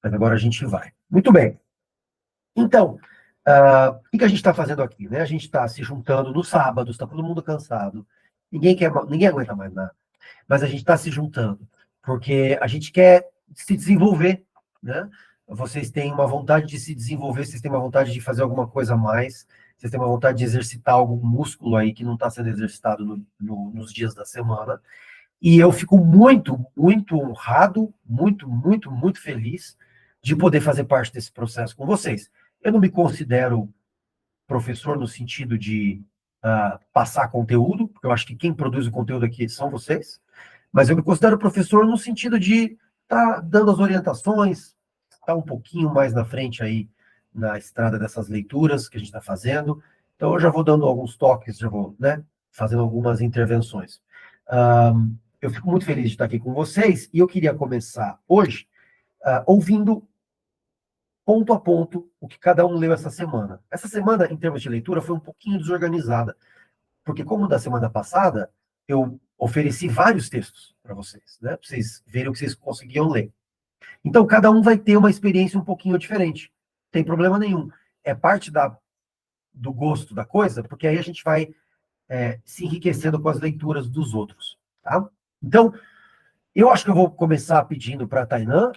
Mas agora a gente vai. Muito bem. Então, o que a gente está fazendo aqui? Né? A gente está se juntando no sábado, está todo mundo cansado. Ninguém aguenta mais nada. Mas a gente está se juntando, porque a gente quer se desenvolver, né? Vocês têm uma vontade de se desenvolver, vocês têm uma vontade de fazer alguma coisa a mais, vocês têm uma vontade de exercitar algum músculo aí que não está sendo exercitado nos dias da semana. E eu fico muito, muito honrado, muito, muito, muito feliz de poder fazer parte desse processo com vocês. Eu não me considero professor no sentido de passar conteúdo, porque eu acho que quem produz o conteúdo aqui são vocês, mas eu me considero professor no sentido de estar dando as orientações, estar um pouquinho mais na frente aí na estrada dessas leituras que a gente está fazendo. Então eu já vou dando alguns toques, já vou, né, fazendo algumas intervenções. Eu fico muito feliz de estar aqui com vocês e eu queria começar hoje ouvindo ponto a ponto o que cada um leu essa semana. Essa semana, em termos de leitura, foi um pouquinho desorganizada, porque como da semana passada, eu ofereci vários textos para vocês, né? Para vocês verem o que vocês conseguiam ler. Então, cada um vai ter uma experiência um pouquinho diferente. Não tem problema nenhum. É parte do gosto da coisa, porque aí a gente vai se enriquecendo com as leituras dos outros, tá? Então, eu acho que eu vou começar pedindo para a Tainã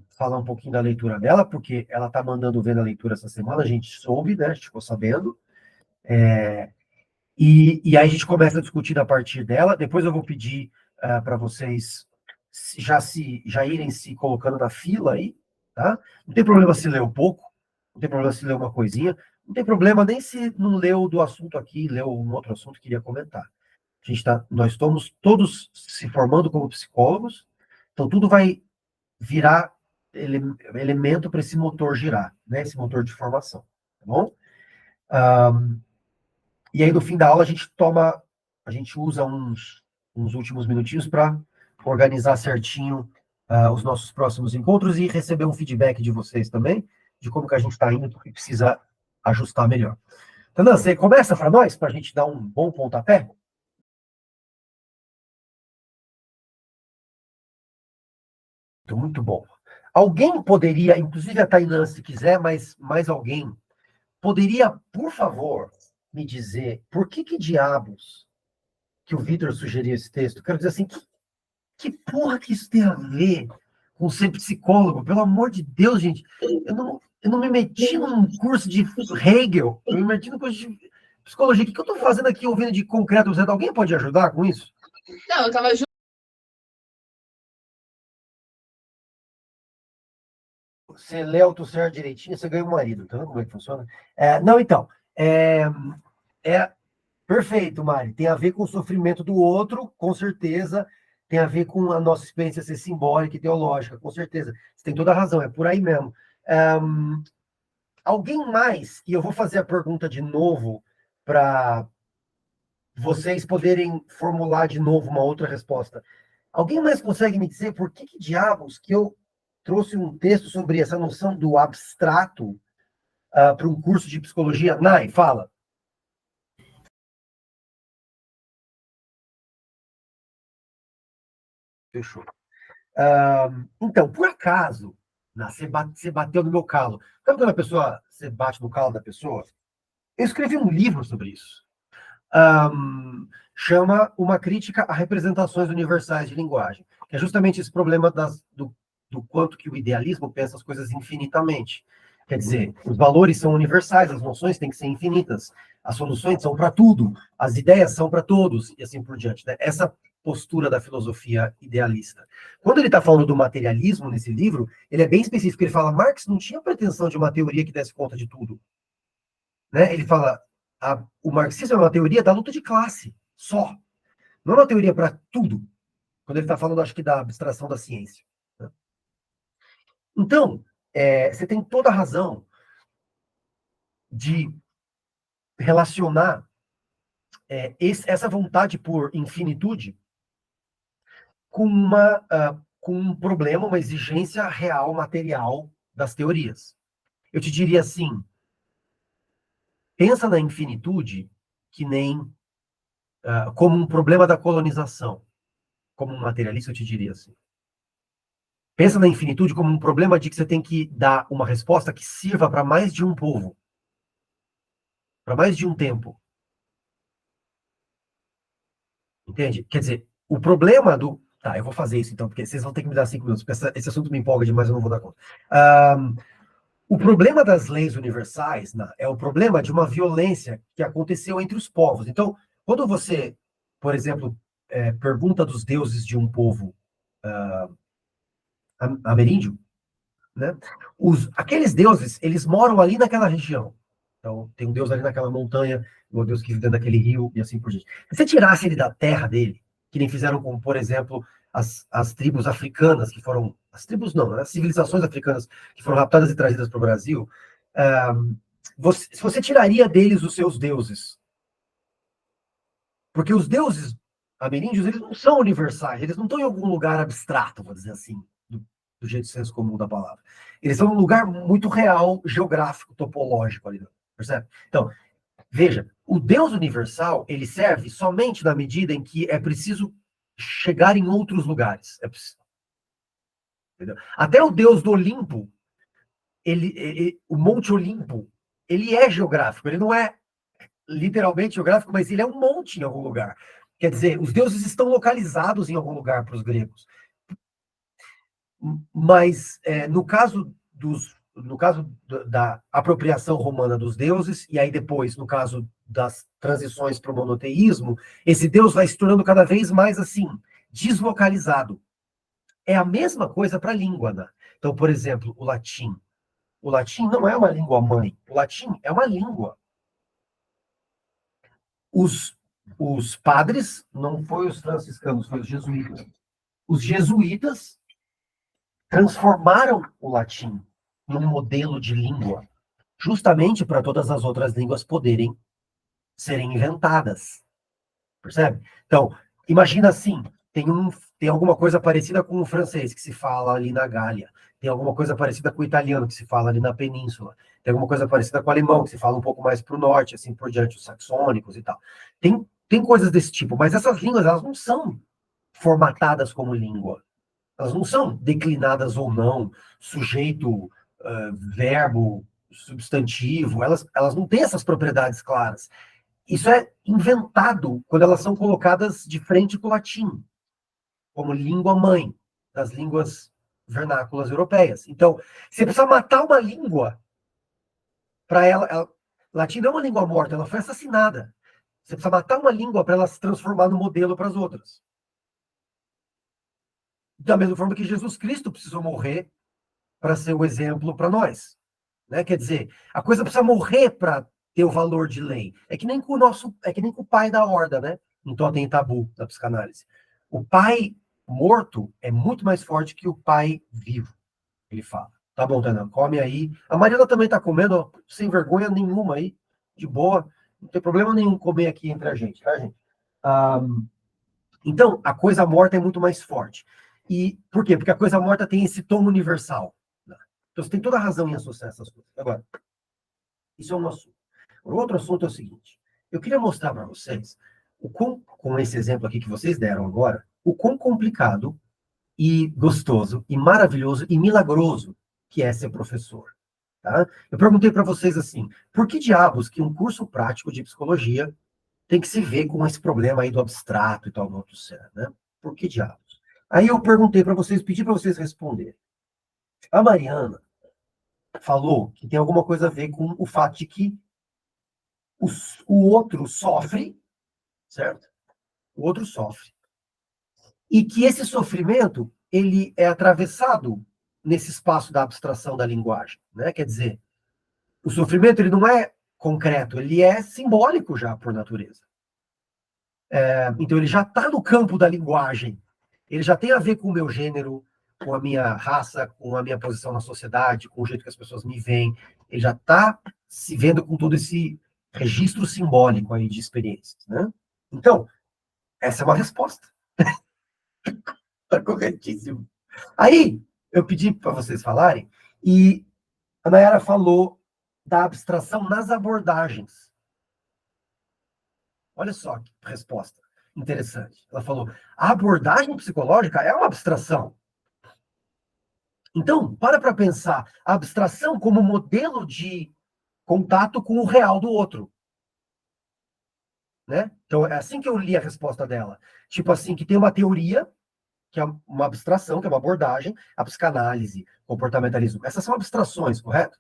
falar um pouquinho da leitura dela, porque ela está mandando ver na leitura essa semana, a gente soube, né? A gente ficou sabendo. E aí a gente começa a discutir a partir dela. Depois eu vou pedir para vocês já irem se colocando na fila aí, tá? Não tem problema se ler um pouco, não tem problema se ler uma coisinha, não tem problema nem se não leu do assunto aqui, leu um outro assunto que queria comentar. Nós estamos todos se formando como psicólogos, então tudo vai virar elemento para esse motor girar, né? Esse motor de formação, tá bom? E aí no fim da aula a gente usa uns últimos minutinhos para organizar certinho os nossos próximos encontros e receber um feedback de vocês também, de como que a gente está indo, porque precisa ajustar melhor. Então, você começa para nós, para a gente dar um bom pontapé? Muito bom. Alguém poderia, inclusive a Tainã, se quiser, mas mais alguém, poderia, por favor, me dizer por que diabos que o Vitor sugeriu esse texto? Quero dizer assim, que porra que isso tem a ver com ser psicólogo? Pelo amor de Deus, gente. Eu não me meti num curso de Hegel, eu me meti num curso de psicologia. O que eu estou fazendo aqui ouvindo de concreto? Alguém pode ajudar com isso? Não, eu tava Você lê autocerto direitinho, você ganha um marido. Tá vendo como é que funciona? Não, então. É perfeito, Mari. Tem a ver com o sofrimento do outro, com certeza. Tem a ver com a nossa experiência ser simbólica e teológica, com certeza. Você tem toda a razão, é por aí mesmo. Alguém mais, e eu vou fazer a pergunta de novo para vocês poderem formular de novo uma outra resposta. Alguém mais consegue me dizer por que diabos que eu trouxe um texto sobre essa noção do abstrato para um curso de psicologia? Nai, fala. Fechou. Então, por acaso, você bateu no meu calo. Sabe quando a pessoa, você bate no calo da pessoa? Eu escrevi um livro sobre isso. Chama Uma Crítica a Representações Universais de Linguagem, que é justamente esse problema do quanto que o idealismo pensa as coisas infinitamente. Quer dizer, os valores são universais, as noções têm que ser infinitas, as soluções são para tudo, as ideias são para todos, e assim por diante. Né? Essa postura da filosofia idealista. Quando ele está falando do materialismo nesse livro, ele é bem específico. Ele fala, Marx não tinha pretensão de uma teoria que desse conta de tudo. Né? Ele fala, o marxismo é uma teoria da luta de classe, só. Não é uma teoria para tudo. Quando ele está falando, acho que da abstração da ciência. Né? Então, você tem toda a razão de relacionar essa vontade por infinitude com um problema, uma exigência real, material das teorias. Eu te diria assim, pensa na infinitude que nem como um problema da colonização. Como um materialista, eu te diria assim. Pensa na infinitude como um problema de que você tem que dar uma resposta que sirva para mais de um povo, para mais de um tempo. Entende? Quer dizer, o problema do. Tá, eu vou fazer isso então, porque vocês vão ter que me dar 5 minutos, porque esse assunto me empolga demais, eu não vou dar conta. O problema das leis universais, né, é o problema de uma violência que aconteceu entre os povos. Então, quando você, por exemplo, pergunta dos deuses de um povo ameríndio, né? Aqueles deuses, eles moram ali naquela região. Então, tem um deus ali naquela montanha, um deus que vive dentro daquele rio, e assim por diante. Se você tirasse ele da terra dele, que nem fizeram com, por exemplo, as tribos africanas, que foram. As tribos não, né? As civilizações africanas que foram raptadas e trazidas para o Brasil, se você tiraria deles os seus deuses, porque os deuses ameríndios, eles não são universais, eles não estão em algum lugar abstrato, vou dizer assim, do jeito senso comum da palavra. Eles estão num lugar muito real, geográfico, topológico ali, percebe? Então, veja, o Deus universal, ele serve somente na medida em que é preciso chegar em outros lugares. Até o Deus do Olimpo, o Monte Olimpo, ele é geográfico, ele não é literalmente geográfico, mas ele é um monte em algum lugar. Quer dizer, os deuses estão localizados em algum lugar para os gregos. Mas no caso da apropriação romana dos deuses, e aí depois, no caso das transições para o monoteísmo, esse Deus vai se tornando cada vez mais assim, deslocalizado. É a mesma coisa para a língua, né? Então, por exemplo, o latim. O latim não é uma língua mãe. O latim é uma língua. Os padres, não foi os franciscanos, foi os jesuítas. Os jesuítas transformaram o latim num modelo de língua, justamente para todas as outras línguas poderem serem inventadas. Percebe? Então, imagina assim, tem alguma coisa parecida com o francês que se fala ali na Gália, tem alguma coisa parecida com o italiano que se fala ali na península, tem alguma coisa parecida com o alemão que se fala um pouco mais para o norte, assim por diante, os saxônicos e tal. Tem coisas desse tipo, mas essas línguas, elas não são formatadas como língua. Elas não são declinadas ou não, sujeito, verbo, substantivo, elas não têm essas propriedades claras. Isso é inventado quando elas são colocadas de frente com o latim, como língua mãe das línguas vernáculas europeias. Então, você precisa matar uma língua para latim não é uma língua morta, ela foi assassinada. Você precisa matar uma língua para ela se transformar no modelo para as outras. Da mesma forma que Jesus Cristo precisou morrer para ser o exemplo para nós. Né? Quer dizer, a coisa precisa morrer para ter o valor de lei. É que nem com o pai da horda, né? Em Totem e Tabu, da psicanálise. O pai morto é muito mais forte que o pai vivo, ele fala. Tá bom, Tainan, come aí. A Mariana também tá comendo, ó, sem vergonha nenhuma aí, de boa. Não tem problema nenhum comer aqui entre a gente, tá, gente? Ah, então, a coisa morta é muito mais forte. E por quê? Porque a coisa morta tem esse tom universal. Né? Então, você tem toda a razão em associar essas coisas. Agora, isso é um assunto. O outro assunto é o seguinte: eu queria mostrar para vocês, com esse exemplo aqui que vocês deram agora, o quão complicado e gostoso e maravilhoso e milagroso que é ser professor. Tá? Eu perguntei para vocês assim: por que diabos que um curso prático de psicologia tem que se ver com esse problema aí do abstrato e tal, do outro ser, né? Por que diabos? Aí eu perguntei para vocês, pedi para vocês responderem. A Mariana falou que tem alguma coisa a ver com o fato de que o outro sofre, certo? O outro sofre. E que esse sofrimento, ele é atravessado nesse espaço da abstração da linguagem, né? Quer dizer, o sofrimento, ele não é concreto, ele é simbólico já, por natureza. Então, ele já está no campo da linguagem. Ele já tem a ver com o meu gênero, com a minha raça, com a minha posição na sociedade, com o jeito que as pessoas me veem. Ele já está se vendo com todo esse registro simbólico aí de experiências, né? Então, essa é uma resposta. Está corretíssimo. Aí, eu pedi para vocês falarem, e a Nayara falou da abstração nas abordagens. Olha só que resposta interessante. Ela falou: a abordagem psicológica é uma abstração. Então, para pensar a abstração como modelo de contato com o real do outro. Né? Então, é assim que eu li a resposta dela. Tipo assim, que tem uma teoria, que é uma abstração, que é uma abordagem, a psicanálise, comportamentalismo. Essas são abstrações, correto?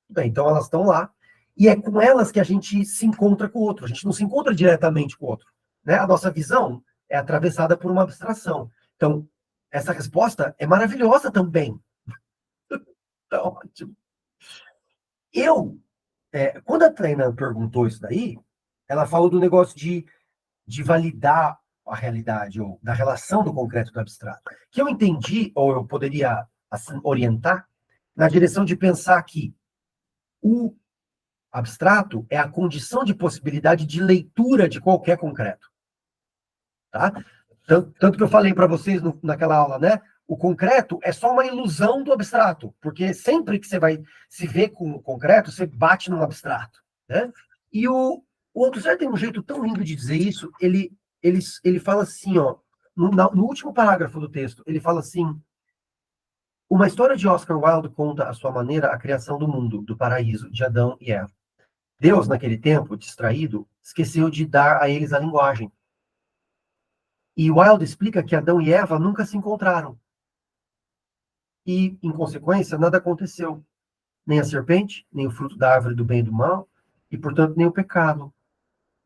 Bem, então elas estão lá, e é com elas que a gente se encontra com o outro. A gente não se encontra diretamente com o outro. Né? A nossa visão é atravessada por uma abstração. Então, essa resposta é maravilhosa também. Tá ótimo. Quando a Tainan perguntou isso daí, ela falou do negócio de validar a realidade, ou da relação do concreto e do abstrato. Que eu entendi, ou eu poderia assim, orientar, na direção de pensar que o abstrato é a condição de possibilidade de leitura de qualquer concreto. Tá? Tanto que eu falei para vocês naquela aula, né? O concreto é só uma ilusão do abstrato, porque sempre que você vai se ver com o concreto, você bate no abstrato. Né? E o Althusser tem um jeito tão lindo de dizer isso, ele fala assim, ó, no último parágrafo do texto, ele fala assim: uma história de Oscar Wilde conta à sua maneira a criação do mundo, do paraíso, de Adão e Eva. Deus, naquele tempo, distraído, esqueceu de dar a eles a linguagem. E Wilde explica que Adão e Eva nunca se encontraram. E, em consequência, nada aconteceu. Nem a serpente, nem o fruto da árvore do bem e do mal, e, portanto, nem o pecado,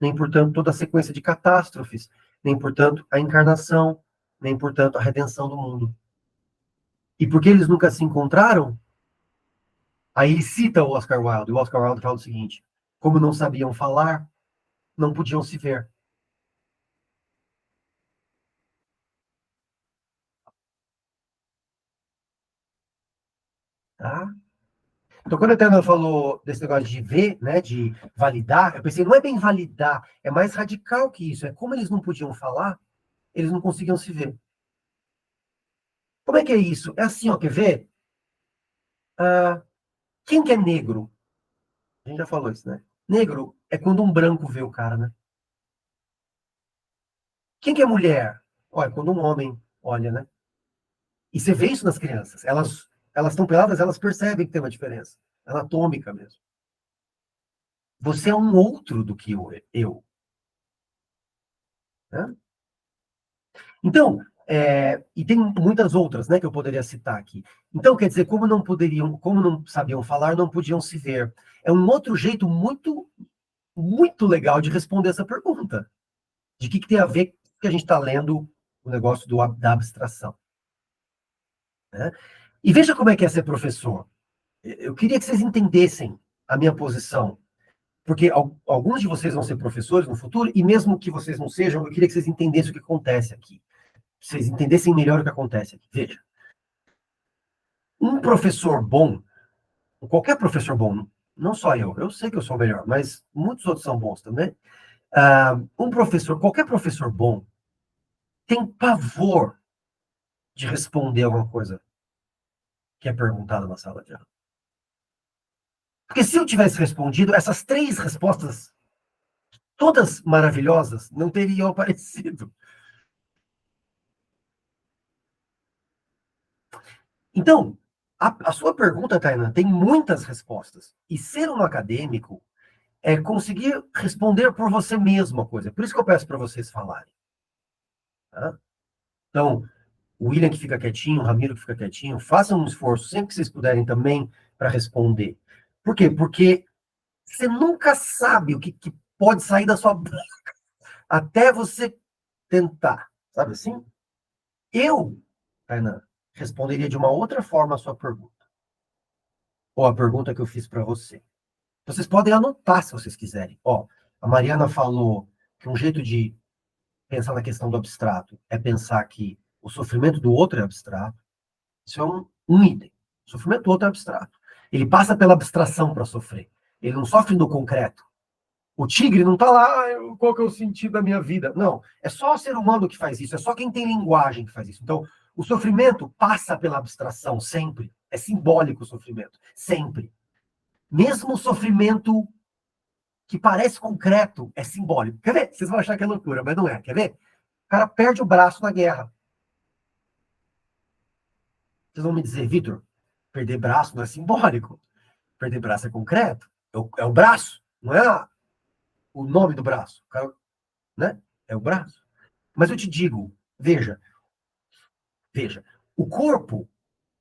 nem, portanto, toda a sequência de catástrofes, nem, portanto, a encarnação, nem, portanto, a redenção do mundo. E porque eles nunca se encontraram, aí ele cita o Oscar Wilde. O Oscar Wilde fala o seguinte: como não sabiam falar, não podiam se ver. Tá? Então, quando a Tana falou desse negócio de ver, né, de validar, eu pensei, não é bem validar, é mais radical que isso. É como eles não podiam falar, eles não conseguiam se ver. Como é que é isso? É assim, ó, quer ver? Ah, quem que é negro? A gente já falou isso, né? Negro é quando um branco vê o cara, né? Quem que é mulher? Olha, quando um homem olha, né? E você vê isso nas crianças. Elas estão peladas, elas percebem que tem uma diferença. Anatômica mesmo. Você é um outro do que eu, né? Então, e tem muitas outras, né, que eu poderia citar aqui. Então, quer dizer, como não sabiam falar, não podiam se ver. É um outro jeito muito, muito legal de responder essa pergunta. De que tem a ver com o que a gente está lendo o negócio da abstração. Né? E veja como é que é ser professor. Eu queria que vocês entendessem a minha posição, porque alguns de vocês vão ser professores no futuro, e mesmo que vocês não sejam, eu queria que vocês entendessem o que acontece aqui. Vocês entendessem melhor o que acontece aqui. Veja, um professor bom, qualquer professor bom, não só eu sei que eu sou o melhor, mas muitos outros são bons também. Qualquer professor bom, tem pavor de responder alguma coisa que é perguntada na sala de aula. Porque se eu tivesse respondido, essas três respostas, todas maravilhosas, não teriam aparecido. Então, a sua pergunta, Tainan, tem muitas respostas. E ser um acadêmico é conseguir responder por você mesmo a coisa. Por isso que eu peço para vocês falarem. Tá? Então, o William que fica quietinho, o Ramiro que fica quietinho, façam um esforço, sempre que vocês puderem também, para responder. Por quê? Porque você nunca sabe o que pode sair da sua boca até você tentar. Sabe assim? Eu, Tainan, responderia de uma outra forma a sua pergunta. Ou a pergunta que eu fiz para você. Vocês podem anotar se vocês quiserem. Ó, a Mariana falou que um jeito de pensar na questão do abstrato é pensar que o sofrimento do outro é abstrato. Isso é um item. O sofrimento do outro é abstrato. Ele passa pela abstração para sofrer. Ele não sofre no concreto. O tigre não está lá, qual que é o sentido da minha vida? Não, é só o ser humano que faz isso, é só quem tem linguagem que faz isso. Então, o sofrimento passa pela abstração, sempre. É simbólico o sofrimento, sempre. Mesmo o sofrimento que parece concreto é simbólico. Quer ver? Vocês vão achar que é loucura, mas não é. Quer ver? O cara perde o braço na guerra. Vocês vão me dizer, Vitor, Perder braço não é simbólico. Perder braço é concreto. É o braço, não é o nome do braço. Né? É o braço. Mas eu te digo, veja, o corpo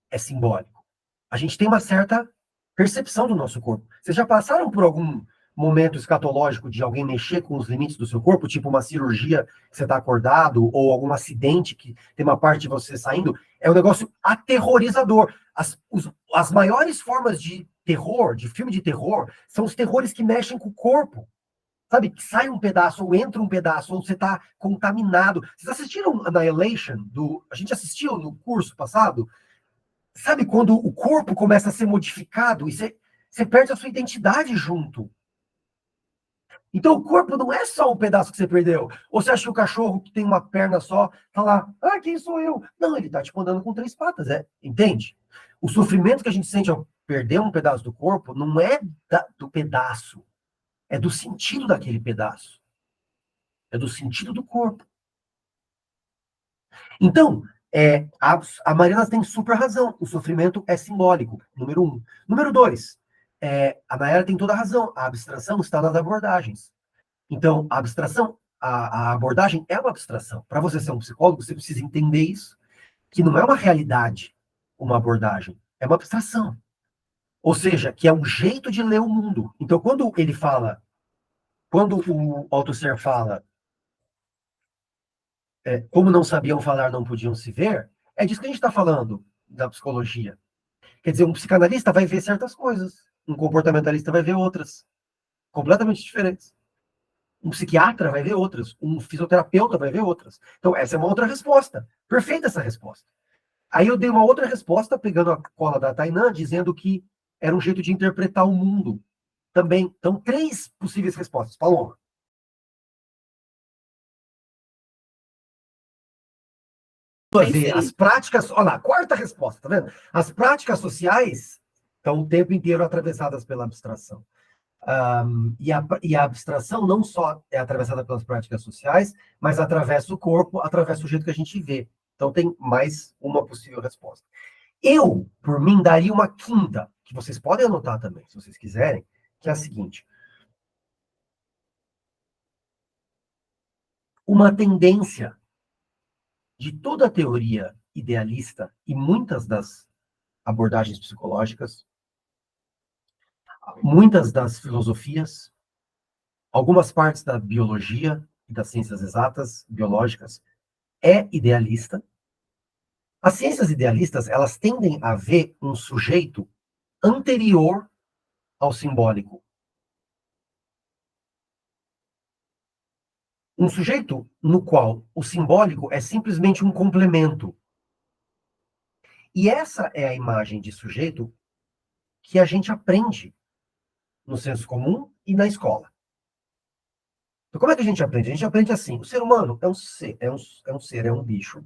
é simbólico. A gente tem uma certa percepção do nosso corpo. Vocês já passaram por algum momento escatológico de alguém mexer com os limites do seu corpo, tipo uma cirurgia que você está acordado, ou algum acidente que tem uma parte de você saindo? É um negócio aterrorizador. As maiores formas de terror, de filme de terror, são os terrores que mexem com o corpo. Sabe, que sai um pedaço, ou entra um pedaço, ou você está contaminado. Vocês assistiram Annihilation? A gente assistiu no curso passado? Sabe quando o corpo começa a ser modificado e você perde a sua identidade junto? Então o corpo não é só um pedaço que você perdeu. Ou você acha que o cachorro que tem uma perna só tá lá, quem sou eu? Não, ele tá tipo andando com 3 patas, entende? O sofrimento que a gente sente ao perder um pedaço do corpo não é do pedaço, é do sentido daquele pedaço. É do sentido do corpo. Então, a Mariana tem super razão. O sofrimento é simbólico, número 1. Número 2, a Nayara tem toda a razão. A abstração está nas abordagens. Então, a abstração, a abordagem é uma abstração. Para você ser um psicólogo, você precisa entender isso, que não é uma realidade, uma abordagem. É uma abstração. Ou seja, que é um jeito de ler o mundo. Então, quando ele fala, quando o Althusser fala como não sabiam falar, não podiam se ver, é disso que a gente está falando da psicologia. Quer dizer, um psicanalista vai ver certas coisas, um comportamentalista vai ver outras, completamente diferentes. Um psiquiatra vai ver outras, um fisioterapeuta vai ver outras. Então, essa é uma outra resposta. Perfeita essa resposta. Aí eu dei uma outra resposta, pegando a cola da Tainã, dizendo que era um jeito de interpretar o mundo também. Então, 3 possíveis respostas. Paloma. Ver as práticas, olha lá, quarta resposta, tá vendo? As práticas sociais estão o tempo inteiro atravessadas pela abstração. E a abstração não só é atravessada pelas práticas sociais, mas atravessa o corpo, atravessa o jeito que a gente vê. Então tem mais uma possível resposta. Eu, por mim, daria uma quinta, que vocês podem anotar também, se vocês quiserem, que é a seguinte. Uma tendência de toda a teoria idealista e muitas das abordagens psicológicas, muitas das filosofias, algumas partes da biologia e das ciências exatas, biológicas, é idealista. As ciências idealistas, elas tendem a ver um sujeito anterior ao simbólico. Um sujeito no qual o simbólico é simplesmente um complemento. E essa é a imagem de sujeito que a gente aprende no senso comum e na escola. Então, como é que a gente aprende? A gente aprende assim: o ser humano é um ser, é um bicho,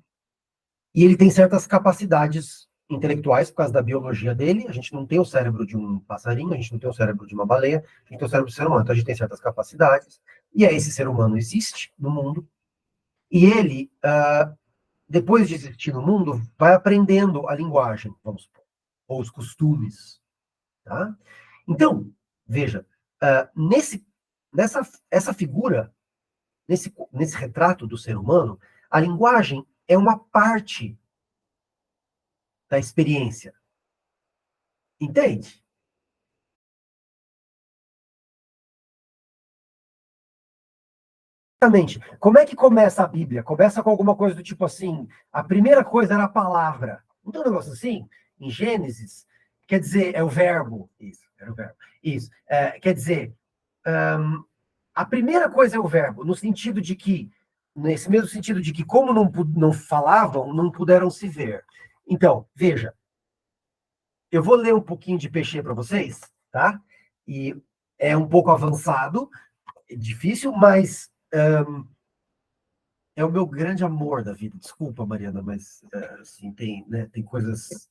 e ele tem certas capacidades intelectuais por causa da biologia dele. A gente não tem o cérebro de um passarinho, a gente não tem o cérebro de uma baleia, a gente tem o cérebro do ser humano. Então, a gente tem certas capacidades, e aí esse ser humano existe no mundo, e ele, depois de existir no mundo, vai aprendendo a linguagem, vamos supor, ou os costumes. Tá? Então, veja, essa figura, nesse retrato do ser humano, a linguagem é uma parte da experiência. Entende? Exatamente. Como é que começa a Bíblia? Começa com alguma coisa do tipo assim: a primeira coisa era a palavra. Não tem um negócio assim? Em Gênesis, quer dizer, é o verbo. Isso, era o verbo. Isso. Quer dizer, a primeira coisa é o verbo, no sentido de que, nesse mesmo sentido de que, como não falavam, não puderam se ver. Então, veja, eu vou ler um pouquinho de Peixe para vocês, tá? E é um pouco avançado, é difícil, mas é o meu grande amor da vida. Desculpa, Mariana, mas assim, tem coisas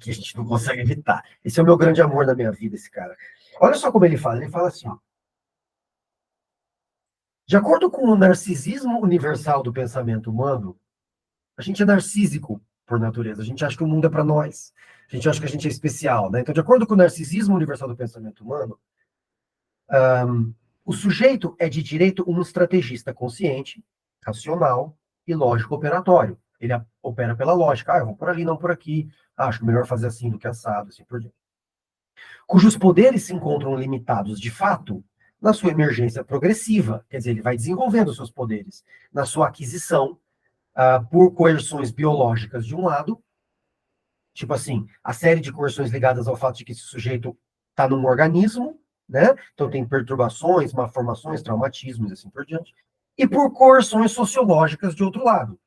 que a gente não consegue evitar. Esse é o meu grande amor da minha vida, esse cara. Olha só como ele fala. Ele fala assim, ó: de acordo com o narcisismo universal do pensamento humano, a gente é narcísico por natureza. A gente acha que o mundo é para nós. A gente acha que a gente é especial, né? Então, de acordo com o narcisismo universal do pensamento humano, o sujeito é de direito um estrategista consciente, racional e lógico operatório. Ele opera pela lógica. Eu vou por ali, não por aqui. Acho melhor fazer assim do que assado, assim por diante. Cujos poderes se encontram limitados, de fato, na sua emergência progressiva. Quer dizer, ele vai desenvolvendo seus poderes na sua aquisição por coerções biológicas de um lado, tipo assim, a série de coerções ligadas ao fato de que esse sujeito está num organismo, né? Então tem perturbações, malformações, traumatismos e assim por diante. E por coerções sociológicas de outro lado.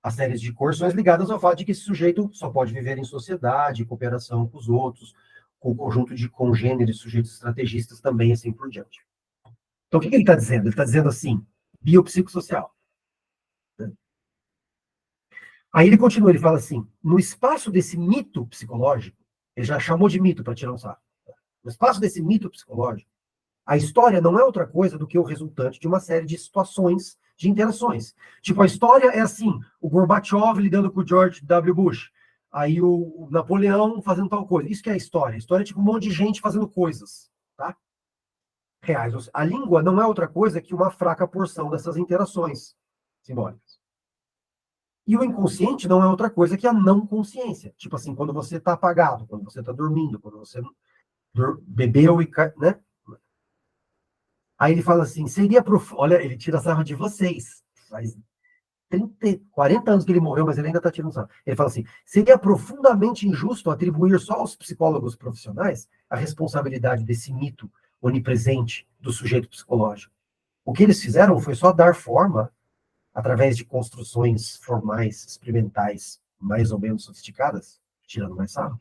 As séries de coerções ligadas ao fato de que esse sujeito só pode viver em sociedade, cooperação com os outros, com o conjunto de congêneres, sujeitos estrategistas também, assim por diante. Então, o que ele está dizendo? Ele está dizendo assim, biopsicossocial. Né? Aí ele continua, ele fala assim, no espaço desse mito psicológico, ele já chamou de mito para tirar um sarro. No espaço desse mito psicológico, a história não é outra coisa do que o resultante de uma série de situações, de interações. Tipo, a história é assim, o Gorbachev lidando com o George W. Bush, aí o Napoleão fazendo tal coisa. Isso que é a história. A história é tipo um monte de gente fazendo coisas, tá? Reais. A língua não é outra coisa que uma fraca porção dessas interações simbólicas. E o inconsciente não é outra coisa que a não consciência. Tipo assim, quando você está apagado, quando você está dormindo, quando você bebeu e... né? Aí ele fala assim, seria olha, ele tira sarro de vocês. Faz 30, 40 anos que ele morreu, mas ele ainda está tirando sarro. Ele fala assim, seria profundamente injusto atribuir só aos psicólogos profissionais a responsabilidade desse mito onipresente do sujeito psicológico. O que eles fizeram foi só dar forma, através de construções formais, experimentais, mais ou menos sofisticadas, tirando mais sarro,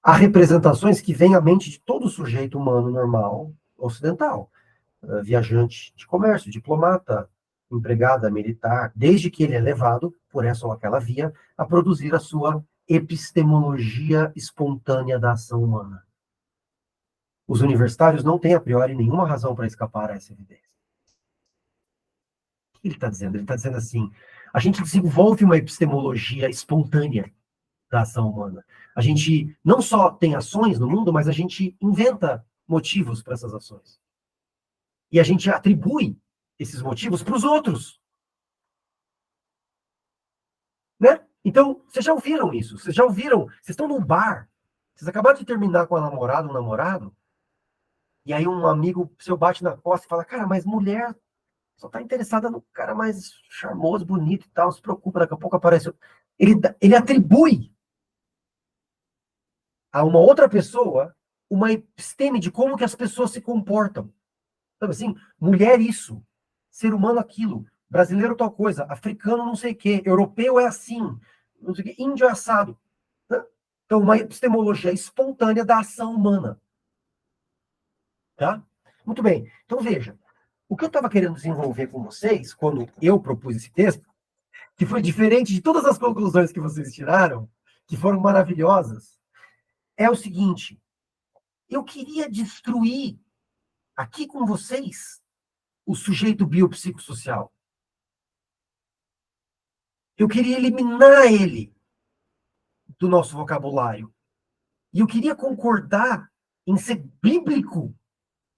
a representações que vêm à mente de todo sujeito humano normal, ocidental. Viajante de comércio, diplomata, empregada, militar, desde que ele é levado, por essa ou aquela via, a produzir a sua epistemologia espontânea da ação humana. Os universitários não têm, a priori, nenhuma razão para escapar a essa evidência. O que ele está dizendo? Ele está dizendo assim, a gente desenvolve uma epistemologia espontânea da ação humana. A gente não só tem ações no mundo, mas a gente inventa motivos para essas ações. E a gente atribui esses motivos para os outros. Né? Então, vocês já ouviram isso? Vocês já ouviram? Vocês estão num bar, vocês acabaram de terminar com a namorada, um namorado, e aí um amigo seu bate na costa e fala, cara, mas mulher só tá interessada no cara mais charmoso, bonito e tal, não se preocupa, daqui a pouco aparece. Ele atribui a uma outra pessoa uma episteme de como que as pessoas se comportam. Sabe assim? Mulher isso, ser humano aquilo, brasileiro tal coisa, africano não sei o quê, europeu é assim, não sei o quê, índio é assado. Então, uma epistemologia espontânea da ação humana. Tá? Muito bem. Então, veja. O que eu estava querendo desenvolver com vocês, quando eu propus esse texto, que foi diferente de todas as conclusões que vocês tiraram, que foram maravilhosas, é o seguinte. Eu queria destruir aqui com vocês o sujeito biopsicossocial. Eu queria eliminar ele do nosso vocabulário. E eu queria concordar em ser bíblico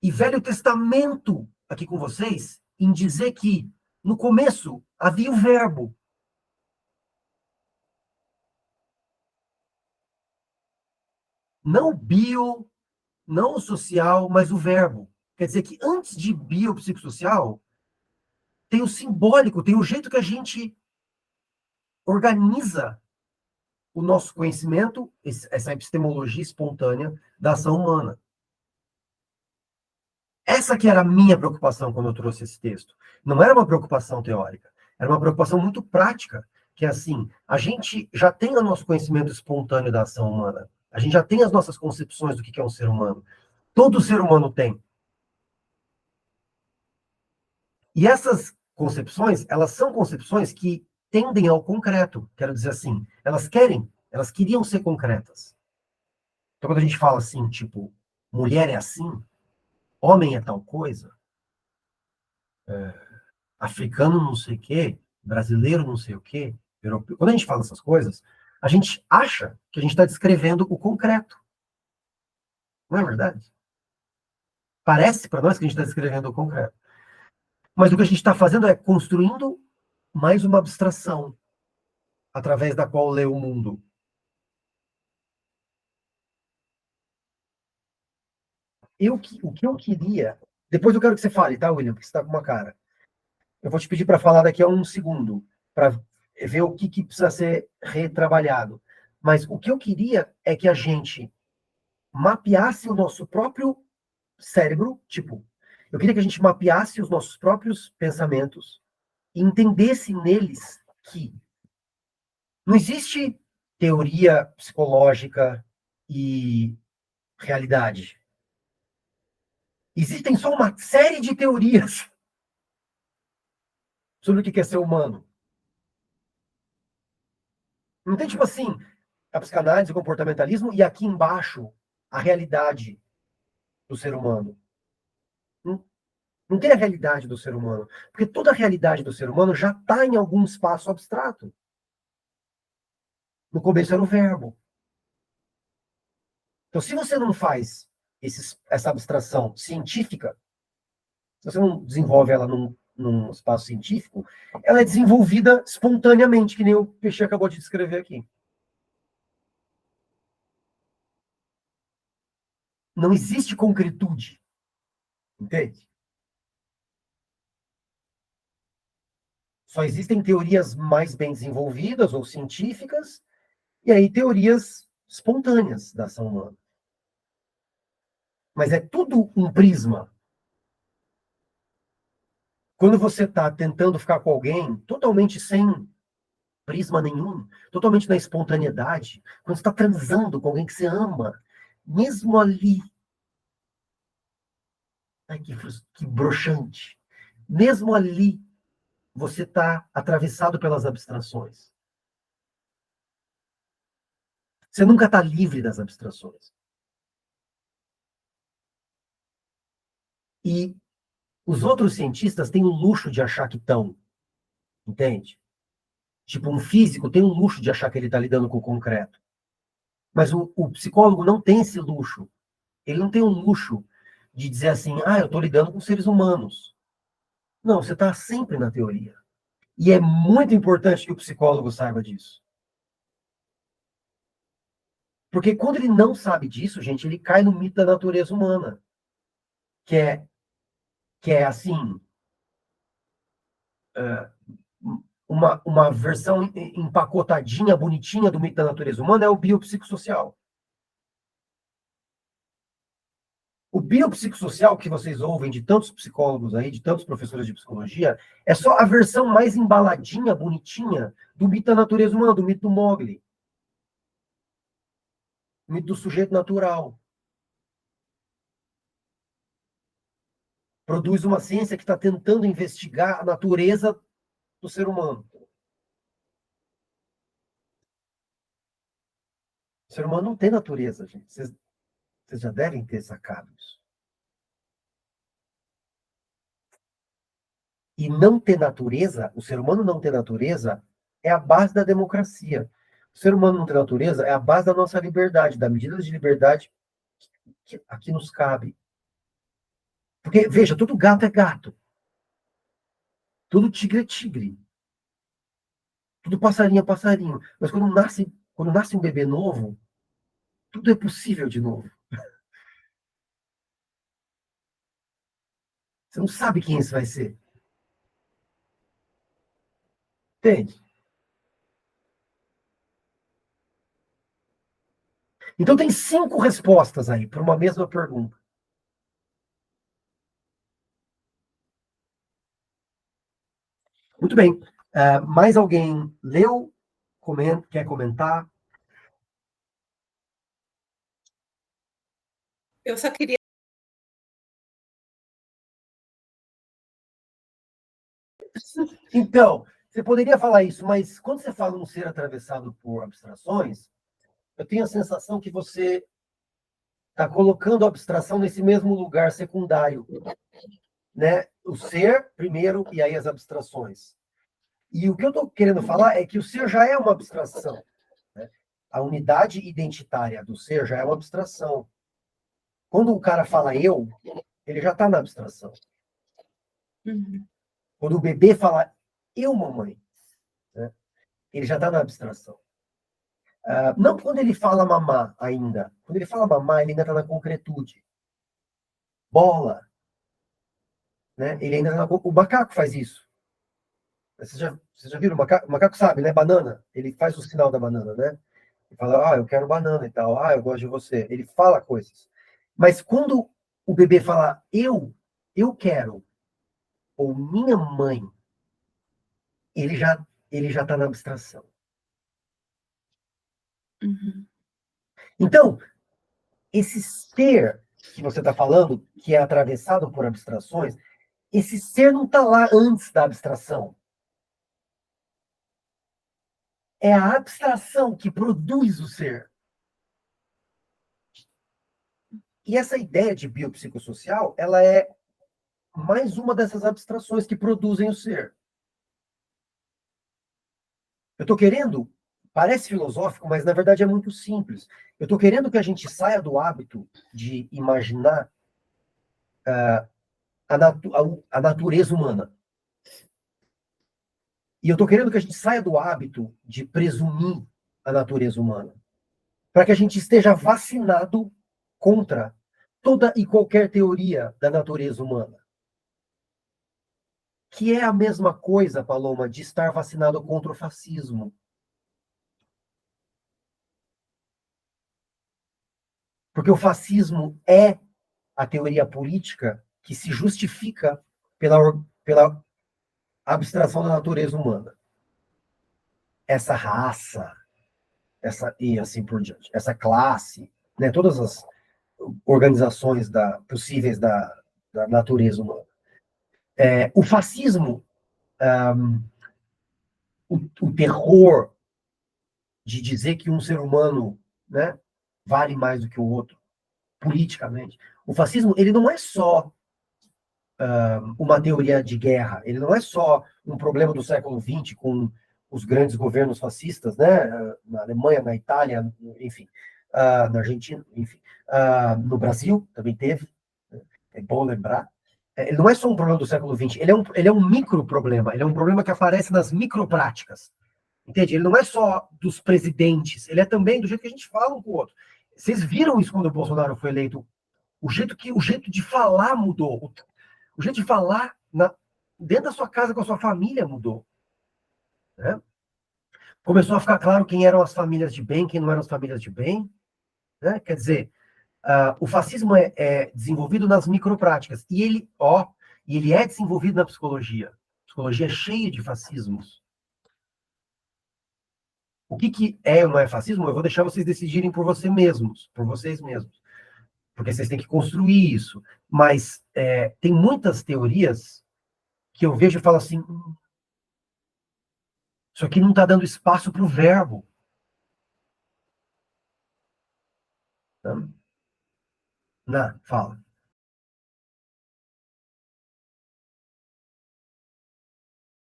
e Velho Testamento aqui com vocês, em dizer que no começo havia o verbo. Não o bio, não o social, mas o verbo. Quer dizer que antes de biopsicossocial, tem o simbólico, tem o jeito que a gente organiza o nosso conhecimento, essa epistemologia espontânea da ação humana. Essa que era a minha preocupação quando eu trouxe esse texto. Não era uma preocupação teórica, era uma preocupação muito prática, que é assim, a gente já tem o nosso conhecimento espontâneo da ação humana, a gente já tem as nossas concepções do que é um ser humano. Todo ser humano tem. E essas concepções, elas são concepções que tendem ao concreto, quero dizer assim, elas queriam ser concretas. Então, quando a gente fala assim, tipo, mulher é assim, homem é tal coisa, africano não sei o quê, brasileiro não sei o quê, europeu. Quando a gente fala essas coisas, a gente acha que a gente está descrevendo o concreto. Não é verdade? Parece para nós que a gente está descrevendo o concreto. Mas o que a gente está fazendo é construindo mais uma abstração através da qual lê o mundo. O que eu queria. Depois eu quero que você fale, tá, William? Porque você está com uma cara. Eu vou te pedir para falar daqui a um segundo, para ver o que precisa ser retrabalhado. Mas o que eu queria é que a gente mapeasse o nosso próprio cérebro, tipo, eu queria que a gente mapeasse os nossos próprios pensamentos e entendesse neles que não existe teoria psicológica e realidade. Existem só uma série de teorias sobre o que é ser humano. Não tem tipo assim, a psicanálise, o comportamentalismo e aqui embaixo a realidade do ser humano. Não, não tem a realidade do ser humano. Porque toda a realidade do ser humano já está em algum espaço abstrato. No começo era o verbo. Então, se você não faz essa abstração científica, se você não desenvolve ela num espaço científico, ela é desenvolvida espontaneamente, que nem o Peixe acabou de descrever aqui. Não existe concretude. Entende? Só existem teorias mais bem desenvolvidas ou científicas, e aí teorias espontâneas da ação humana. Mas é tudo um prisma. Quando você está tentando ficar com alguém totalmente sem prisma nenhum, totalmente na espontaneidade, quando você está transando com alguém que você ama, mesmo ali, ai, que broxante, mesmo ali, você está atravessado pelas abstrações. Você nunca está livre das abstrações. E os outros cientistas têm o luxo de achar que estão, entende? Tipo, um físico tem o luxo de achar que ele está lidando com o concreto. Mas o psicólogo não tem esse luxo. Ele não tem o luxo de dizer assim, eu estou lidando com seres humanos. Não, você está sempre na teoria. E é muito importante que o psicólogo saiba disso. Porque quando ele não sabe disso, gente, ele cai no mito da natureza humana. Que é, que é assim, uma versão empacotadinha, bonitinha do mito da natureza humana é o biopsicossocial. O biopsicossocial que vocês ouvem de tantos psicólogos aí, de tantos professores de psicologia, é só a versão mais embaladinha, bonitinha, do mito da natureza humana, do mito do Mowgli. O mito do sujeito natural. Produz uma ciência que está tentando investigar a natureza do ser humano. O ser humano não tem natureza, gente. Vocês já devem ter sacado isso. E não ter natureza, o ser humano não ter natureza, é a base da democracia. O ser humano não ter natureza é a base da nossa liberdade, da medida de liberdade que aqui nos cabe. Porque, veja, todo gato é gato. Todo tigre é tigre. Todo passarinho é passarinho. Mas quando nasce um bebê novo, tudo é possível de novo. Você não sabe quem esse vai ser. Entende? Então tem 5 respostas aí para uma mesma pergunta. Muito bem. Mais alguém leu? Quer comentar? Eu só queria. Então, você poderia falar isso, mas quando você fala um ser atravessado por abstrações, eu tenho a sensação que você está colocando a abstração nesse mesmo lugar secundário, né? O ser primeiro e aí as abstrações. E o que eu estou querendo falar é que o ser já é uma abstração. Né? A unidade identitária do ser já é uma abstração. Quando o cara fala eu, ele já está na abstração. Uhum. Quando o bebê fala eu, mamãe, né? Ele já está na abstração. Não quando ele fala mamá ainda. Quando ele fala mamá, ele ainda está na concretude. Bola. Né? Ele ainda tá na... O macaco faz isso. Vocês já viram? O macaco sabe, né? Banana. Ele faz o sinal da banana, né? Ele fala, eu quero banana e tal. Eu gosto de você. Ele fala coisas. Mas quando o bebê fala eu quero, ou minha mãe, ele já está na abstração. Uhum. Então, esse ser que você está falando, que é atravessado por abstrações, esse ser não está lá antes da abstração. É a abstração que produz o ser. E essa ideia de biopsicossocial, ela é mais uma dessas abstrações que produzem o ser. Eu estou querendo, parece filosófico, mas na verdade é muito simples. Eu estou querendo que a gente saia do hábito de imaginar a natureza humana. E eu estou querendo que a gente saia do hábito de presumir a natureza humana. Para que a gente esteja vacinado contra toda e qualquer teoria da natureza humana. Que é a mesma coisa, Paloma, de estar vacinado contra o fascismo. Porque o fascismo é a teoria política que se justifica pela abstração da natureza humana. Essa raça, e assim por diante, essa classe, né, todas as organizações possíveis da natureza humana. O fascismo, o terror de dizer que um ser humano, né, vale mais do que o outro, politicamente. O fascismo, ele não é só uma teoria de guerra, ele não é só um problema do século XX com os grandes governos fascistas, né, na Alemanha, na Itália, enfim, na Argentina, enfim, no Brasil também teve, é bom lembrar. Ele não é só um problema do século XX, ele é um micro problema, ele é um problema que aparece nas micropráticas. Entende? Ele não é só dos presidentes, ele é também do jeito que a gente fala um com o outro. Vocês viram isso quando o Bolsonaro foi eleito? O jeito de falar mudou. O jeito de falar dentro da sua casa com a sua família mudou. Né? Começou a ficar claro quem eram as famílias de bem, quem não eram as famílias de bem. Né? Quer dizer, o fascismo é desenvolvido nas micropráticas. E ele é desenvolvido na psicologia. A psicologia é cheia de fascismos. O que é ou não é fascismo? Eu vou deixar vocês decidirem por vocês mesmos. Porque vocês têm que construir isso. Mas tem muitas teorias que eu vejo e falo assim, isso aqui não está dando espaço para o verbo. Não, fala.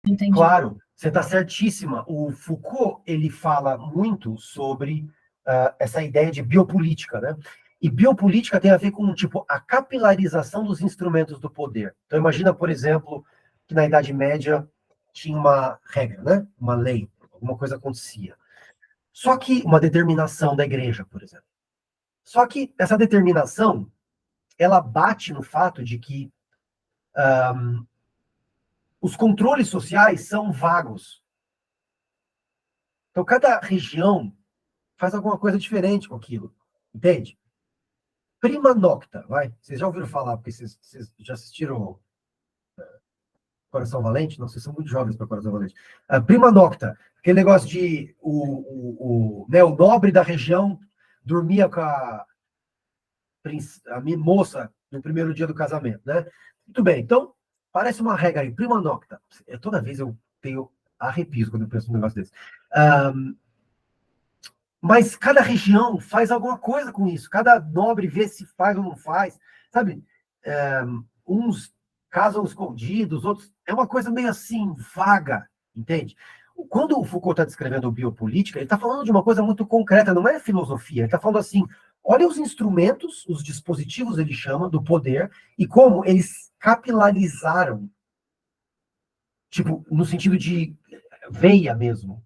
Entendi. Claro, você está certíssima. O Foucault, ele fala muito sobre essa ideia de biopolítica, né? E biopolítica tem a ver com, tipo, a capilarização dos instrumentos do poder. Então, imagina, por exemplo, que na Idade Média tinha uma regra, né? Uma lei, alguma coisa acontecia. Só que uma determinação da igreja, por exemplo. Só que essa determinação, ela bate no fato de que os controles sociais são vagos. Então, cada região faz alguma coisa diferente com aquilo. Entende? Prima nocta, vai. Vocês já ouviram falar, porque vocês já assistiram Coração Valente? Não, vocês são muito jovens para Coração Valente. Prima nocta, aquele negócio de né, o nobre da região dormia com a moça no primeiro dia do casamento, né? Muito bem, então, parece uma regra aí, prima nocta. Toda vez eu tenho arrepios quando eu penso num negócio desse. Mas cada região faz alguma coisa com isso. Cada nobre vê se faz ou não faz. Sabe? Uns casam escondidos, outros. É uma coisa meio assim, vaga. Entende? Quando o Foucault está descrevendo biopolítica, ele está falando de uma coisa muito concreta, não é filosofia. Ele está falando assim: olha os instrumentos, os dispositivos, ele chama, do poder, e como eles capilarizaram, tipo, no sentido de veia mesmo,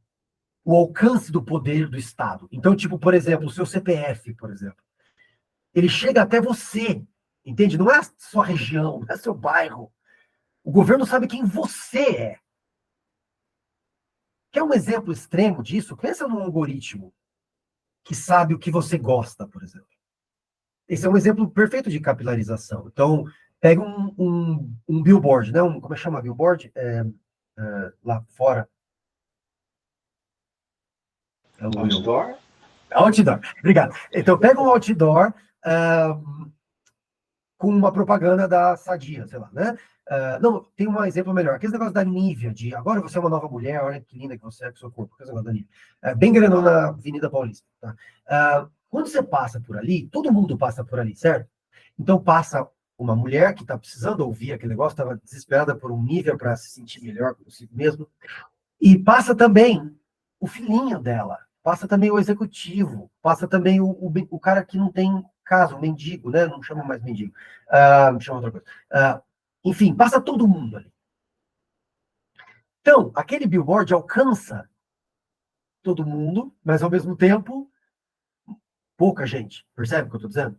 o alcance do poder do Estado. Então, tipo, por exemplo, o seu CPF, por exemplo, ele chega até você, entende? Não é a sua região, não é seu bairro. O governo sabe quem você é. Quer um exemplo extremo disso? Pensa num algoritmo que sabe o que você gosta, por exemplo. Esse é um exemplo perfeito de capilarização. Então, pega um billboard, né? Como é que chama billboard? Lá fora. É o Outdoor? outdoor. Obrigado. Então, pega um outdoor com uma propaganda da Sadia, sei lá, né? Não, tem um exemplo melhor. Aquele negócio da Nivea, de agora você é uma nova mulher, olha que linda que você é com o seu corpo. Aquele negócio da Nivea. Bem grandão na Avenida Paulista. Tá? Quando você passa por ali, todo mundo passa por ali, certo? Então passa uma mulher que está precisando ouvir aquele negócio, estava desesperada por um Nivea para se sentir melhor consigo mesmo. E passa também o filhinho dela, passa também o executivo, passa também o cara que não tem casa, o mendigo, né? Não chama mais mendigo, chama outra coisa. Enfim, passa todo mundo ali. Então, aquele billboard alcança todo mundo, mas ao mesmo tempo, pouca gente. Percebe o que eu estou dizendo?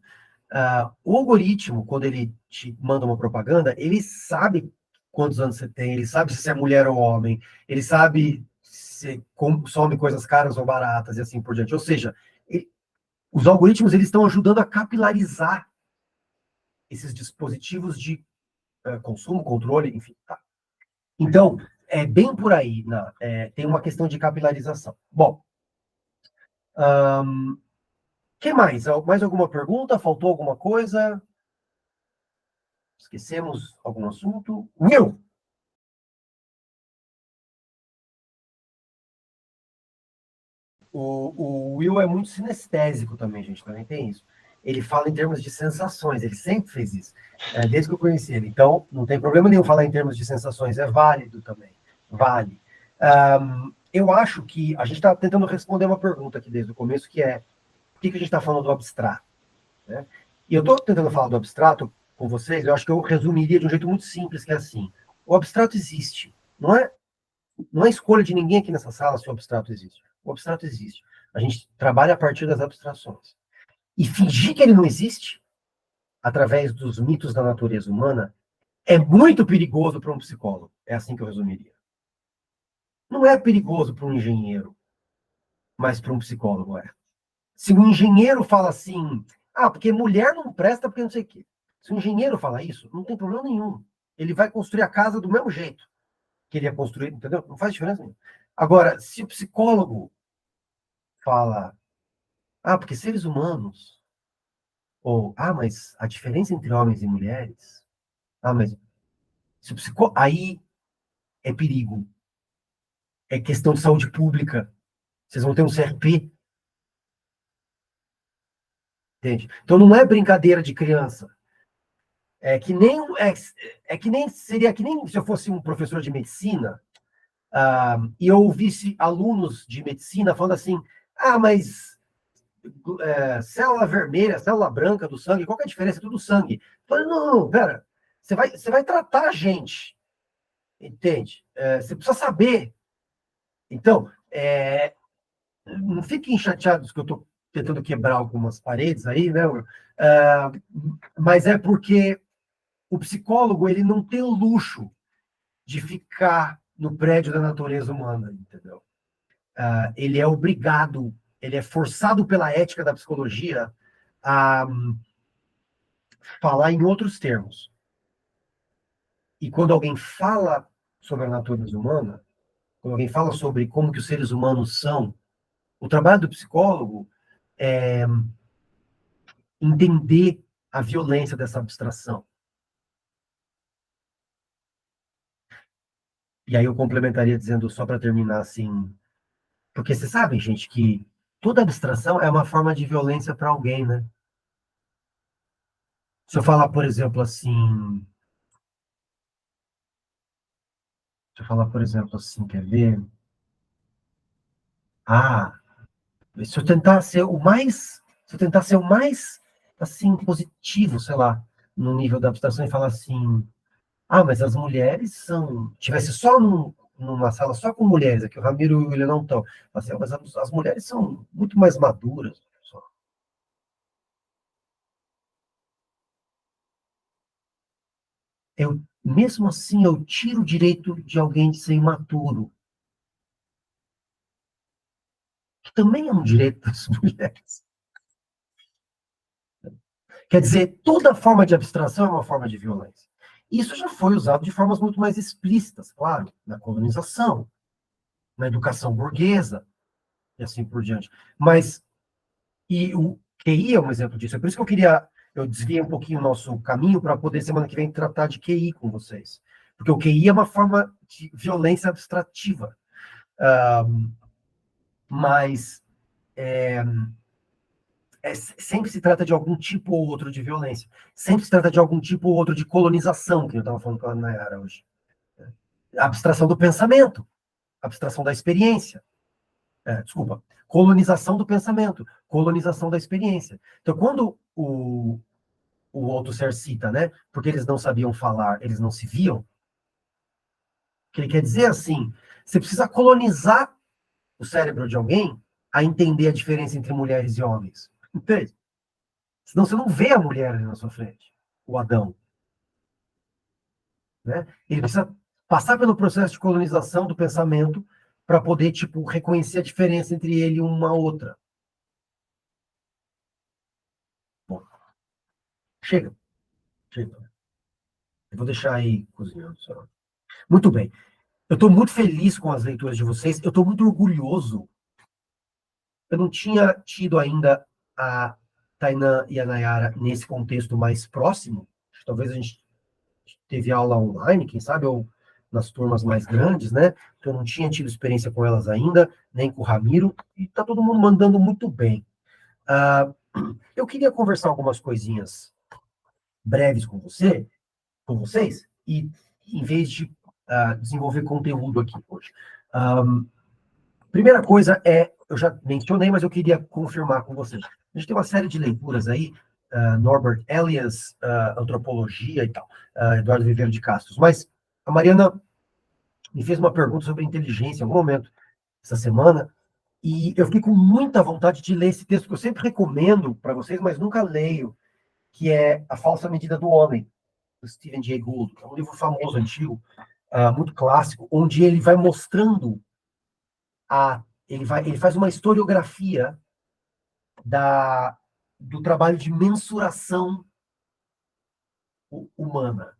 O algoritmo, quando ele te manda uma propaganda, ele sabe quantos anos você tem, ele sabe se você é mulher ou homem, ele sabe se consome coisas caras ou baratas e assim por diante. Ou seja, os algoritmos eles estão ajudando a capilarizar esses dispositivos de consumo, controle, enfim. Tá. Então, é bem por aí, né? Tem uma questão de capilarização. Bom, que mais? Mais alguma pergunta? Faltou alguma coisa? Esquecemos algum assunto? Will! O Will é muito sinestésico também, gente, também tem isso. Ele fala em termos de sensações, ele sempre fez isso, desde que eu conheci ele. Então, não tem problema nenhum falar em termos de sensações, é válido também, vale. Eu acho que a gente está tentando responder uma pergunta aqui desde o começo, que é, por que a gente está falando do abstrato? Né? E eu estou tentando falar do abstrato com vocês, eu acho que eu resumiria de um jeito muito simples, que é assim, o abstrato existe, não é escolha de ninguém aqui nessa sala se o abstrato existe. O abstrato existe. A gente trabalha a partir das abstrações. E fingir que ele não existe, através dos mitos da natureza humana, é muito perigoso para um psicólogo. É assim que eu resumiria. Não é perigoso para um engenheiro, mas para um psicólogo é. Se um engenheiro fala assim, porque mulher não presta porque não sei o quê. Se um engenheiro fala isso, não tem problema nenhum. Ele vai construir a casa do mesmo jeito que ele ia construir, entendeu? Não faz diferença nenhuma. Agora, se o psicólogo fala, porque seres humanos, ou, mas a diferença entre homens e mulheres, mas se aí é perigo, é questão de saúde pública, vocês vão ter um CRP, entende? Então não é brincadeira de criança, seria que nem se eu fosse um professor de medicina, e eu ouvisse alunos de medicina falando assim, mas célula vermelha, célula branca do sangue, qual que é a diferença? É tudo sangue. Eu falei, não, pera, você vai tratar a gente, entende? Você precisa saber. Então, não fiquem chateados que eu estou tentando quebrar algumas paredes aí, né? Mas é porque o psicólogo ele não tem o luxo de ficar no prédio da natureza humana, entendeu? Ele é obrigado, ele é forçado pela ética da psicologia a falar em outros termos. E quando alguém fala sobre a natureza humana, quando alguém fala sobre como que os seres humanos são, o trabalho do psicólogo é entender a violência dessa abstração. E aí eu complementaria dizendo, só para terminar assim, porque vocês sabem, gente, que toda abstração é uma forma de violência para alguém, né? Se eu falar, por exemplo, assim, eu falar, por exemplo, assim, quer ver? Ah, se eu tentar ser o mais, se eu tentar ser o mais, assim, positivo, sei lá, no nível da abstração e falar assim, ah, mas as mulheres são, tivesse só numa sala só com mulheres, aqui o Ramiro e o William não estão, assim, ah, mas as mulheres são muito mais maduras, só. Mesmo assim, eu tiro o direito de alguém de ser imaturo, que também é um direito das mulheres. Quer dizer, toda forma de abstração é uma forma de violência. Isso já foi usado de formas muito mais explícitas, claro, na colonização, na educação burguesa e assim por diante. Mas, e o QI é um exemplo disso. É por isso que eu desviei um pouquinho o nosso caminho para poder, semana que vem, tratar de QI com vocês. Porque o QI é uma forma de violência abstrativa. Mas sempre se trata de algum tipo ou outro de violência. Sempre se trata de algum tipo ou outro de colonização, que eu estava falando com a Nayara hoje. Abstração do pensamento, abstração da experiência. Desculpa, colonização do pensamento, colonização da experiência. Então, quando o Althusser cita, né, porque eles não sabiam falar, eles não se viam, o que ele quer dizer assim, você precisa colonizar o cérebro de alguém a entender a diferença entre mulheres e homens. Entende? Senão você não vê a mulher ali na sua frente, o Adão. Né? Ele precisa passar pelo processo de colonização do pensamento para poder, tipo, reconhecer a diferença entre ele e uma outra. Bom, chega, chega. Eu vou deixar aí cozinhando. Só. Muito bem. Eu estou muito feliz com as leituras de vocês. Eu estou muito orgulhoso. Eu não tinha tido ainda a Tainã e a Nayara nesse contexto mais próximo. Talvez a gente teve aula online, quem sabe, ou nas turmas mais grandes, né? Eu não tinha tido experiência com elas ainda, nem com o Ramiro, e tá todo mundo mandando muito bem. Eu queria conversar algumas coisinhas breves com vocês, e em vez de desenvolver conteúdo aqui hoje. Primeira coisa eu já mencionei, mas eu queria confirmar com vocês. A gente tem uma série de leituras aí, Norbert Elias, Antropologia e tal, Eduardo Viveiro de Castro. Mas a Mariana me fez uma pergunta sobre inteligência em algum momento essa semana, e eu fiquei com muita vontade de ler esse texto que eu sempre recomendo para vocês, mas nunca leio, que é A Falsa Medida do Homem, do Stephen Jay Gould. É um livro famoso, antigo, muito clássico, onde ele vai mostrando ele faz uma historiografia do trabalho de mensuração humana.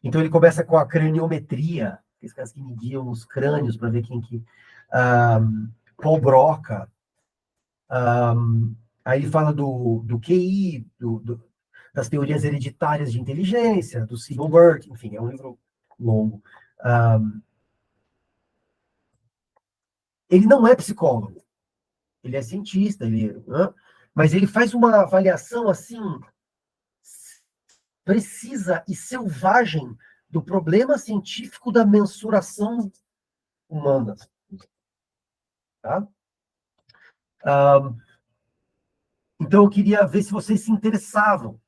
Então ele começa com a craniometria, aqueles caras que mediam os crânios para ver quem que. Paul Broca. Aí ele fala do QI, das teorias hereditárias de inteligência, do Sybil Burke, enfim, é um livro longo. Ele não é psicólogo, ele é cientista, mas ele faz uma avaliação assim precisa e selvagem do problema científico da mensuração humana. Tá? Então eu queria ver se vocês se interessavam,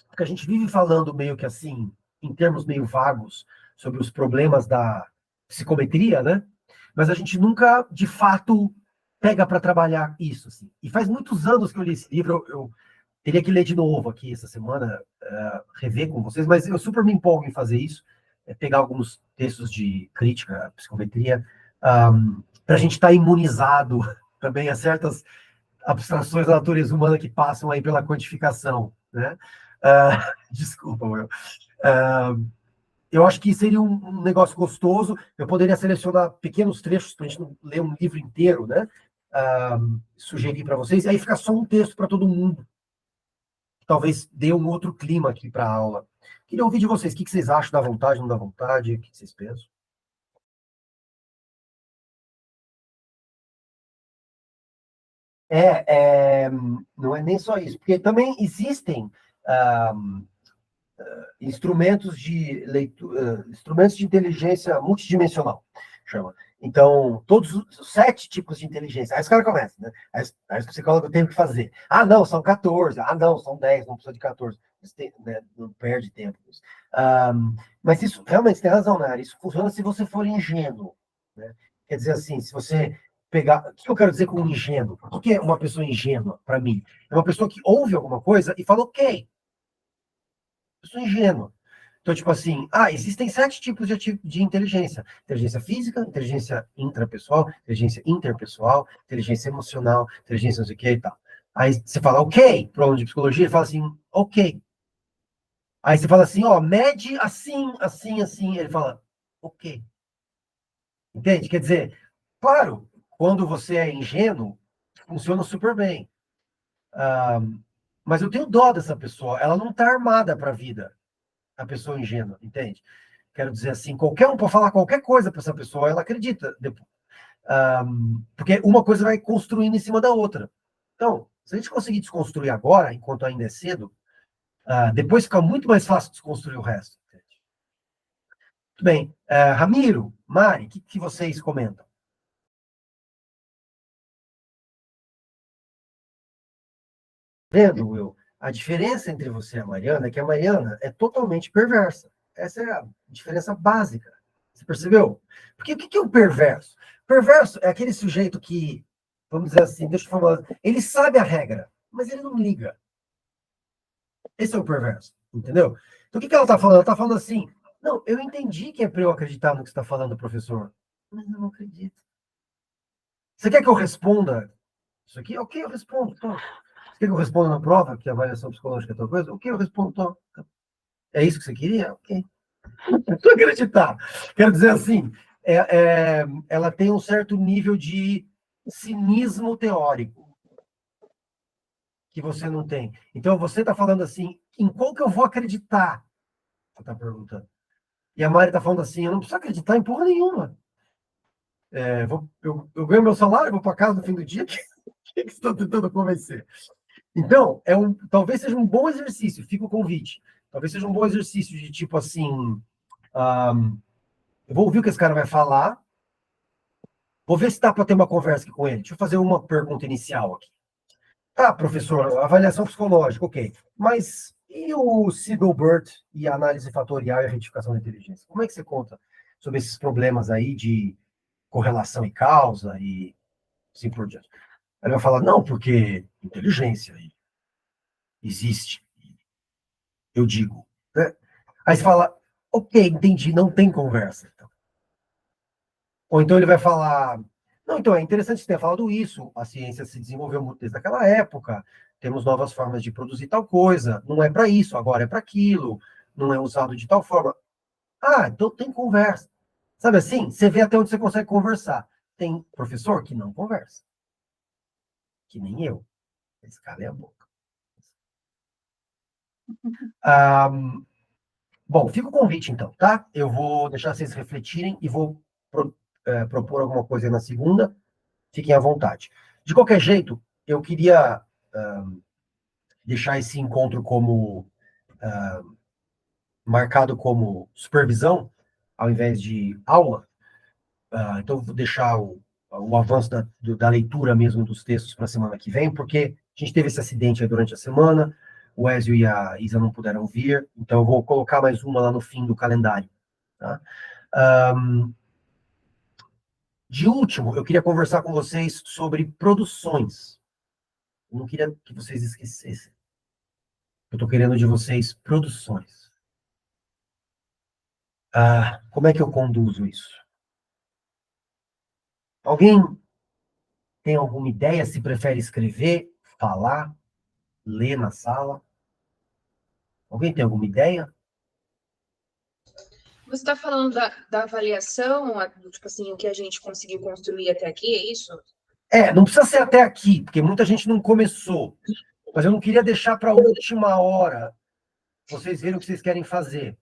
porque a gente vive falando meio que assim, em termos meio vagos, sobre os problemas da psicometria, né? Mas a gente nunca, de fato, pega para trabalhar isso. Assim. E faz muitos anos que eu li esse livro, eu teria que ler de novo aqui essa semana, rever com vocês, mas eu super me empolgo em fazer isso, pegar alguns textos de crítica à psicometria, para a gente estar imunizado também a certas abstrações da natureza humana que passam aí pela quantificação. Né? Desculpa, Will. Eu acho que seria um negócio gostoso. Eu poderia selecionar pequenos trechos para a gente não ler um livro inteiro, né? Sugerir para vocês, e aí fica só um texto para todo mundo. Talvez dê um outro clima aqui para a aula. Queria ouvir de vocês, o que vocês acham, dá vontade, não dá vontade, o que vocês pensam? Não é nem só isso, porque também existem instrumentos de leitura, instrumentos de inteligência multidimensional, chama. Então, todos os 7 tipos de inteligência. Aí os caras começam, né? Aí o psicólogo tem que fazer. Ah, não, são 14. Ah, não, são 10, não precisa de 14. Tem, né, não perde tempo. Mas isso, realmente, você tem razão, né? Isso funciona se você for ingênuo. Né? Quer dizer assim, se você pegar... O que eu quero dizer com ingênuo? O que é uma pessoa ingênua, para mim? É uma pessoa que ouve alguma coisa e fala, ok, eu sou ingênuo. Então, tipo assim, existem 7 tipos de inteligência. Inteligência física, inteligência intrapessoal, inteligência interpessoal, inteligência emocional, inteligência não sei o que e tal. Aí você fala, ok, para o aluno de psicologia, ele fala assim, ok. Aí você fala assim, ó, mede assim, assim, assim. Ele fala, ok. Entende? Quer dizer, claro, quando você é ingênuo, funciona super bem. Mas eu tenho dó dessa pessoa. Ela não está armada para a vida. A pessoa ingênua, entende? Quero dizer assim, qualquer um pode falar qualquer coisa para essa pessoa, ela acredita. Porque uma coisa vai construindo em cima da outra. Então, se a gente conseguir desconstruir agora, enquanto ainda é cedo, depois fica muito mais fácil desconstruir o resto. Entende? Muito bem. Ramiro, Mari, o que vocês comentam? Vendo, Will? A diferença entre você e a Mariana é que a Mariana é totalmente perversa. Essa é a diferença básica. Você percebeu? Porque o que é o perverso? Perverso é aquele sujeito que, vamos dizer assim, deixa eu falar, ele sabe a regra, mas ele não liga. Esse é o perverso, entendeu? Então o que ela está falando? Ela está falando assim, não, eu entendi que é para eu acreditar no que você está falando, professor, mas eu não acredito. Você quer que eu responda isso aqui? Ok, eu respondo. Tô. Você quer que eu responda na prova, que a avaliação psicológica é outra coisa? Ok, eu respondo. Tô. É isso que você queria? Ok. Não acreditar. Quero dizer assim, ela tem um certo nível de cinismo teórico que você não tem. Então, você está falando assim, em qual que eu vou acreditar? Você está perguntando. E a Mari está falando assim, eu não preciso acreditar em porra nenhuma. Eu ganho meu salário, vou para casa no fim do dia, que você está tentando convencer? Então, talvez seja um bom exercício, fica o convite. Talvez seja um bom exercício de tipo assim, eu vou ouvir o que esse cara vai falar, vou ver se dá para ter uma conversa aqui com ele. Deixa eu fazer uma pergunta inicial aqui. Professor, avaliação psicológica, ok. Mas e o Siebel-Bert e a análise fatorial e a retificação da inteligência? Como é que você conta sobre esses problemas aí de correlação e causa e assim por diante? Ele vai falar, não, porque inteligência existe, eu digo. Né? Aí você fala, ok, entendi, não tem conversa. Então. Ou então ele vai falar, não, então é interessante você ter falado isso, a ciência se desenvolveu muito desde aquela época, temos novas formas de produzir tal coisa, não é para isso, agora é para aquilo, não é usado de tal forma. Então tem conversa. Sabe assim? Você vê até onde você consegue conversar. Tem professor que não conversa. Que nem eu. Esse cara é a boca. Ah, bom, fica o convite então, tá? Eu vou deixar vocês refletirem e vou propor alguma coisa na segunda. Fiquem à vontade. De qualquer jeito, eu queria deixar esse encontro como marcado como supervisão, ao invés de aula. Então, vou deixar o avanço da leitura mesmo dos textos para a semana que vem, porque a gente teve esse acidente aí durante a semana, o Ezio e a Isa não puderam vir, então eu vou colocar mais uma lá no fim do calendário. Tá? De último, eu queria conversar com vocês sobre produções. Eu não queria que vocês esquecessem. Eu estou querendo de vocês produções. Como é que eu conduzo isso? Alguém tem alguma ideia se prefere escrever, falar, ler na sala? Alguém tem alguma ideia? Você está falando da avaliação, tipo assim, o que a gente conseguiu construir até aqui, é isso? Não precisa ser até aqui, porque muita gente não começou. Mas eu não queria deixar para a última hora vocês verem o que vocês querem fazer.